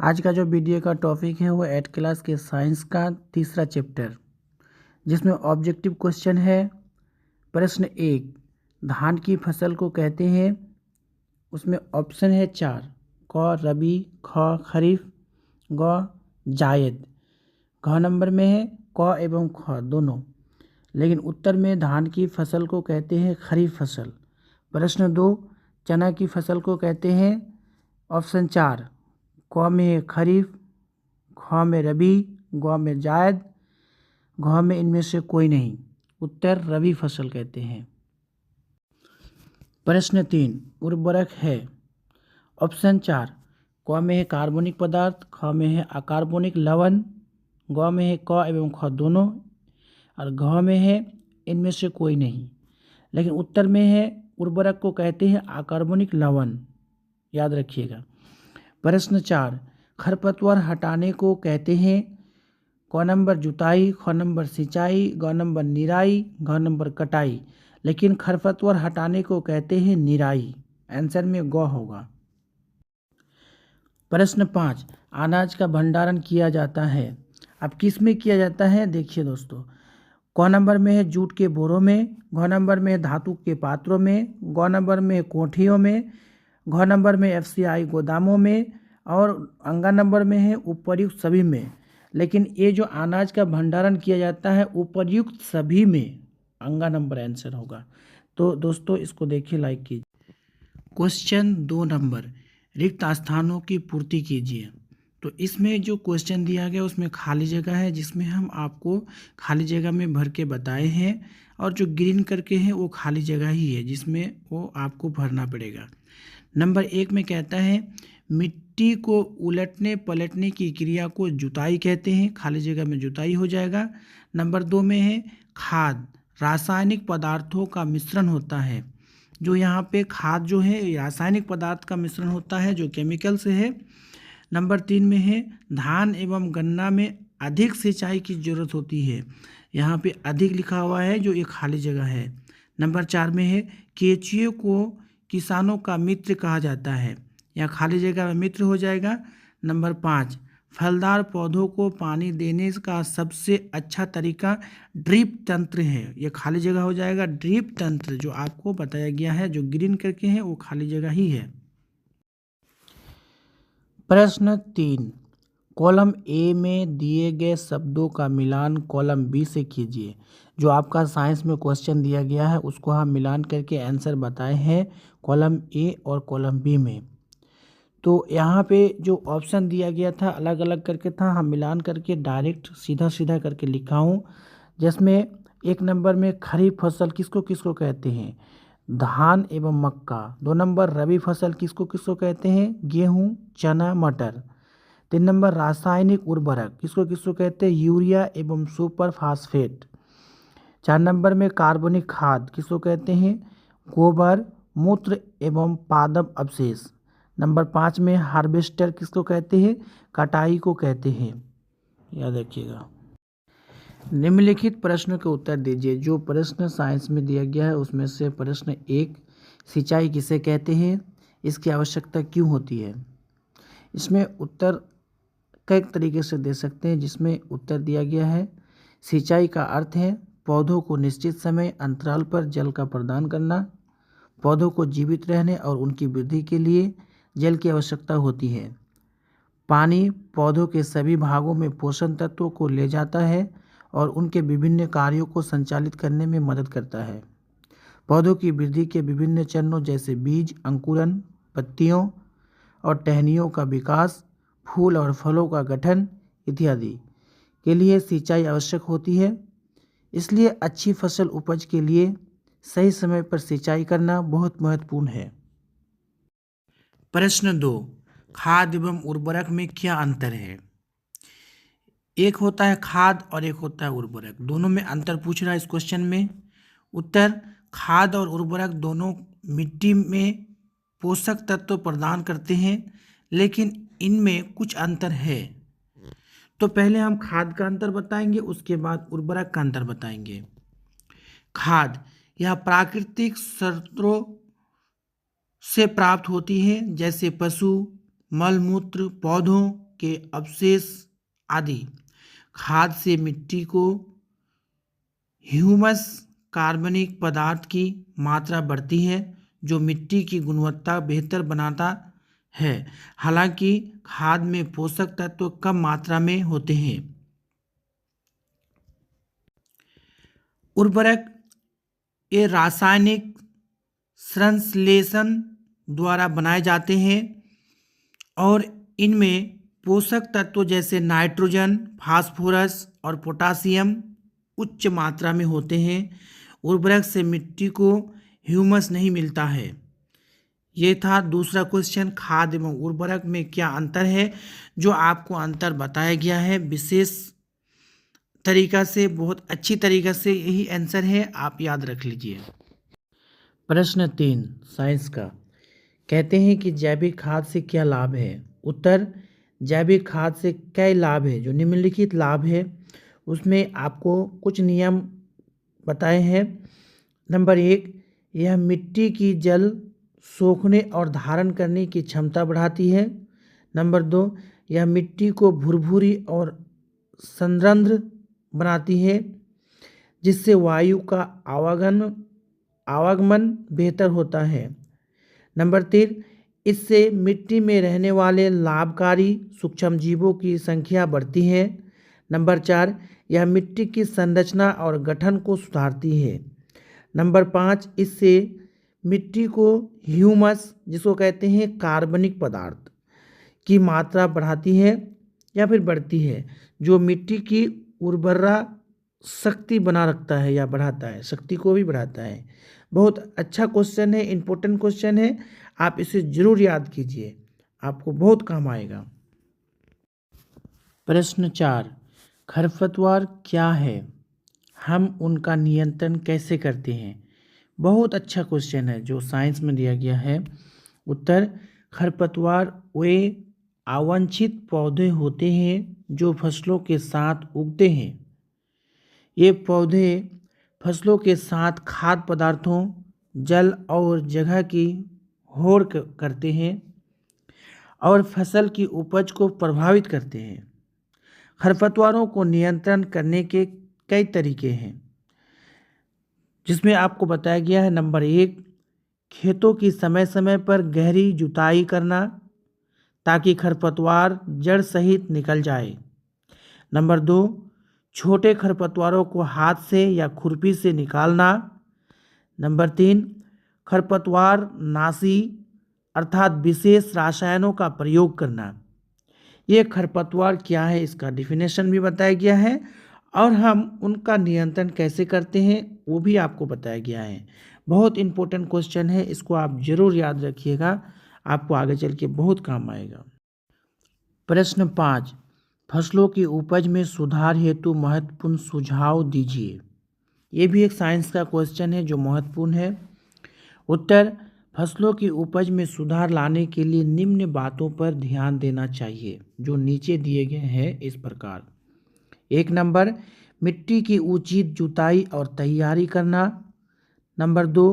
आज का जो वीडियो का टॉपिक है वो 8 क्लास के साइंस का तीसरा चैप्टर, जिसमें ऑब्जेक्टिव क्वेश्चन है। प्रश्न 1, धान की फसल को कहते हैं। उसमें ऑप्शन है 4, क रबी, ख खरीफ, ग जायद। घ नंबर में है क एवं ख दोनों, लेकिन उत्तर में धान की फसल को कहते हैं खरीफ फसल। प्रश्न 2, चना की फसल को कहते हैं। ऑप्शन 4, क में है खरीफ, ख में रबी, ग में जायद, घ में इनमें से कोई नहीं। उत्तर रबी फसल कहते हैं। प्रश्न 3, उर्वरक है। ऑप्शन 4, क में है कार्बनिक पदार्थ, ख में है अकार्बनिक लवण, ग में है क एवं ख दोनों, और घ में है इनमें से कोई नहीं। लेकिन उत्तर में है उर्वरक को कहते हैं अकार्बनिक लवण, याद रखिएगा। प्रश्न 4, खरपतवार हटाने को कहते हैं। क नंबर जुताई, ख नंबर सिंचाई, ग नंबर निराई, घ नंबर कटाई। लेकिन खरपतवार हटाने को कहते हैं निराई। आंसर में ग होगा। प्रश्न 5, अनाज का भंडारण किया जाता है। अब किस में किया जाता है, देखिए दोस्तों। क नंबर में है जूट के बोरों में, घ नंबर में है धातु के पात्रों में, ग नंबर में है कोठियों में, घ नंबर में एफसीआई गोदामों में, और अंगा नंबर में है उपर्युक्त सभी में। लेकिन ये जो अनाज का भंडारण किया जाता है उपर्युक्त सभी में, अंगा नंबर आंसर होगा। तो दोस्तों इसको देखिए, लाइक कीजिए। क्वेश्चन 2 नंबर, रिक्त स्थानों की पूर्ति कीजिए। तो इसमें जो क्वेश्चन दिया गया उसमें खाली जगह है, जिसमें हम आपको खाली जगह में भर के बताए हैं, और जो ग्रीन करके हैं वो खाली जगह ही है, जिसमें वो आपको भरना पड़ेगा। नंबर 1 में कहता है मिट्टी को उलटने पलटने की क्रिया को जुताई कहते हैं, खाली जगह में जुताई हो जाएगा। नंबर 2 में है खाद रासायनिक पदार्थों का मिश्रण होता है। जो यहाँ पे खाद जो है रासायनिक पदार्थ का मिश्रण होता है, जो केमिकल से है। नंबर 3 में है धान एवं गन्ना में अधिक सिंचाई की जरूरत होती है, यहाँ पे अधिक लिखा हुआ है, जो एक खाली जगह है। नंबर 4 में है केंचुए को किसानों का मित्र कहा जाता है, यहाँ खाली जगह में मित्र हो जाएगा। नंबर 5, फलदार पौधों को पानी देने का सबसे अच्छा तरीका ड्रिप तंत्र है, ये खाली जगह हो जाएगा। ड्रिप तंत्र जो आपको बताया गया है, जो ग्रीन करके है वो खाली जगह ही है। प्रश्न 3, कॉलम ए में दिए गए शब्दों का मिलान कॉलम बी से कीजिए। जो आपका साइंस में क्वेश्चन दिया गया है उसको हम मिलान करके आंसर बताए हैं कॉलम ए और कॉलम बी में। तो यहाँ पे जो ऑप्शन दिया गया था अलग अलग करके था, हम मिलान करके डायरेक्ट सीधा सीधा करके लिखा हूँ। जिसमें 1 नंबर में खरीफ फसल किसको किसको कहते हैं, धान एवं मक्का। 2 नंबर रबी फसल किसको किसको कहते हैं, गेहूँ, चना, मटर। 3 नंबर रासायनिक उर्वरक किसको किसको कहते हैं, यूरिया एवं सुपर फास्फेट। 4 नंबर में कार्बनिक खाद किसको कहते हैं, गोबर, मूत्र एवं पादप अवशेष। नंबर 5 में हार्वेस्टर किसको कहते हैं, कटाई को कहते हैं, याद रखिएगा। निम्नलिखित प्रश्न के उत्तर दीजिए। जो प्रश्न साइंस में दिया गया है उसमें से प्रश्न 1, सिंचाई किसे कहते हैं, इसकी आवश्यकता क्यों होती है। इसमें उत्तर कई तरीके से दे सकते हैं, जिसमें उत्तर दिया गया है सिंचाई का अर्थ है पौधों को निश्चित समय अंतराल पर जल का प्रदान करना। पौधों को जीवित रहने और उनकी वृद्धि के लिए जल की आवश्यकता होती है। पानी पौधों के सभी भागों में पोषण तत्वों को ले जाता है और उनके विभिन्न कार्यों को संचालित करने में मदद करता है। पौधों की वृद्धि के विभिन्न चरणों जैसे बीज, अंकुरन, पत्तियों और टहनियों का विकास, फूल और फलों का गठन इत्यादि के लिए सिंचाई आवश्यक होती है। इसलिए अच्छी फसल उपज के लिए सही समय पर सिंचाई करना बहुत महत्वपूर्ण है। प्रश्न 2, खाद एवं उर्वरक में क्या अंतर है। एक होता है खाद और एक होता है उर्वरक, दोनों में अंतर पूछ रहा है इस क्वेश्चन में। उत्तर, खाद और उर्वरक दोनों मिट्टी में पोषक तत्व प्रदान करते हैं, लेकिन इनमें कुछ अंतर है। तो पहले हम खाद का अंतर बताएंगे, उसके बाद उर्वरक का अंतर बताएंगे। खाद यह प्राकृतिक स्रोतों से प्राप्त होती है, जैसे पशु मल मूत्र, पौधों के अवशेष आदि खाद से मिट्टी को ह्यूमस कार्बनिक पदार्थ की मात्रा बढ़ती है, जो मिट्टी की गुणवत्ता बेहतर बनाता है। हालांकि खाद में पोषक तत्व कम मात्रा में होते हैं। उर्वरक ये रासायनिक संश्लेषण द्वारा बनाए जाते हैं और इनमें पोषक तत्व जैसे नाइट्रोजन, फास्फोरस और पोटासियम उच्च मात्रा में होते हैं। उर्वरक से मिट्टी को ह्यूमस नहीं मिलता है। ये था दूसरा क्वेश्चन, खाद एवं उर्वरक में क्या अंतर है, जो आपको अंतर बताया गया है विशेष तरीका से, बहुत अच्छी तरीका से। यही आंसर है, आप याद रख लीजिए। प्रश्न 3 साइंस का, कहते हैं कि जैविक खाद से क्या लाभ है। उत्तर, जैविक खाद से कई लाभ है। जो निम्नलिखित लाभ है उसमें आपको कुछ नियम बताए हैं। नंबर 1, यह मिट्टी की जल सोखने और धारण करने की क्षमता बढ़ाती है। नंबर 2, यह मिट्टी को भुरभुरी और संरंध्र बनाती है, जिससे वायु का आवागमन बेहतर होता है। नंबर 3, इससे मिट्टी में रहने वाले लाभकारी सूक्ष्मजीवों की संख्या बढ़ती है। नंबर 4, यह मिट्टी की संरचना और गठन को सुधारती है। नंबर 5, इससे मिट्टी को ह्यूमस, जिसको कहते हैं कार्बनिक पदार्थ, की मात्रा बढ़ाती है या फिर बढ़ती है, जो मिट्टी की उर्वरा शक्ति बना रखता है या बढ़ाता है, शक्ति को भी बढ़ाता है। बहुत अच्छा क्वेश्चन है, इम्पोर्टेंट क्वेश्चन है, आप इसे जरूर याद कीजिए, आपको बहुत काम आएगा। प्रश्न 4, खरपतवार क्या है, हम उनका नियंत्रण कैसे करते हैं। बहुत अच्छा क्वेश्चन है जो साइंस में दिया गया है। उत्तर, खरपतवार वे अवांछित पौधे होते हैं जो फसलों के साथ उगते हैं। ये पौधे फसलों के साथ खाद्य पदार्थों, जल और जगह की होड़ करते हैं और फसल की उपज को प्रभावित करते हैं। खरपतवारों को नियंत्रण करने के कई तरीके हैं, जिसमें आपको बताया गया है। नंबर 1, खेतों की समय समय पर गहरी जुताई करना ताकि खरपतवार जड़ सहित निकल जाए। नंबर 2, छोटे खरपतवारों को हाथ से या खुरपी से निकालना। नंबर 3, खरपतवार नाशी अर्थात विशेष रसायनों का प्रयोग करना। ये खरपतवार क्या है इसका डिफिनेशन भी बताया गया है और हम उनका नियंत्रण कैसे करते हैं वो भी आपको बताया गया है। बहुत इंपॉर्टेंट क्वेश्चन है, इसको आप जरूर याद रखिएगा, आपको आगे चल के बहुत काम आएगा। प्रश्न 5, फसलों की उपज में सुधार हेतु महत्वपूर्ण सुझाव दीजिए। ये भी एक साइंस का क्वेश्चन है जो महत्वपूर्ण है। उत्तर, फसलों की उपज में सुधार लाने के लिए निम्न बातों पर ध्यान देना चाहिए, जो नीचे दिए गए हैं इस प्रकार। 1 नंबर, मिट्टी की उचित जुताई और तैयारी करना। नंबर 2,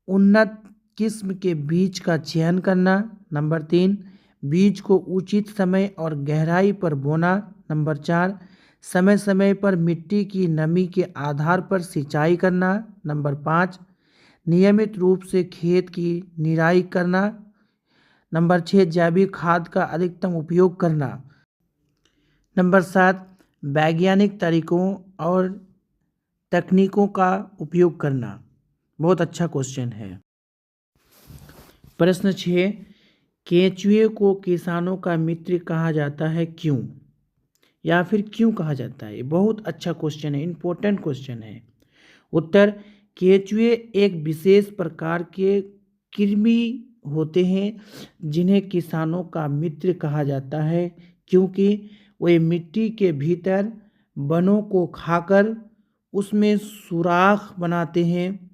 उन्नत किस्म के बीज का चयन करना। नंबर 3, बीज को उचित समय और गहराई पर बोना। नंबर 4, समय समय पर मिट्टी की नमी के आधार पर सिंचाई करना। नंबर 5, नियमित रूप से खेत की निराई करना। नंबर 6, जैविक खाद का अधिकतम उपयोग करना। नंबर 7, वैज्ञानिक तरीकों और तकनीकों का उपयोग करना। बहुत अच्छा क्वेश्चन है। प्रश्न 6, केंचुए को किसानों का मित्र कहा जाता है, क्यों, या फिर क्यों कहा जाता है। बहुत अच्छा क्वेश्चन है, इंपॉर्टेंट क्वेश्चन है। उत्तर, केंचुए एक विशेष प्रकार के कृमि होते हैं जिन्हें किसानों का मित्र कहा जाता है, क्योंकि वे मिट्टी के भीतर वनों को खाकर उसमें सुराख बनाते हैं,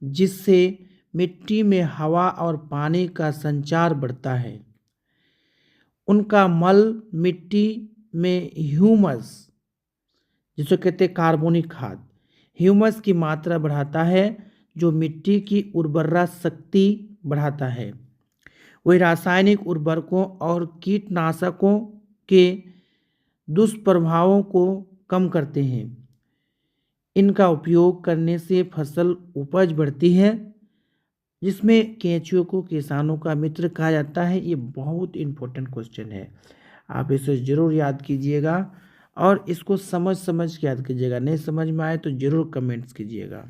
जिससे मिट्टी में हवा और पानी का संचार बढ़ता है। उनका मल मिट्टी में ह्यूमस, जिसे कहते हैं कार्बनिक खाद, ह्यूमस की मात्रा बढ़ाता है, जो मिट्टी की उर्वरा शक्ति बढ़ाता है। वे रासायनिक उर्वरकों और कीटनाशकों के दुष्प्रभावों को कम करते हैं। इनका उपयोग करने से फसल उपज बढ़ती है, जिसमें केंचुए को किसानों का मित्र कहा जाता है। ये बहुत इम्पोर्टेंट क्वेश्चन है, आप इसे ज़रूर याद कीजिएगा और इसको समझ समझ के याद कीजिएगा। नहीं समझ में आए तो ज़रूर कमेंट्स कीजिएगा।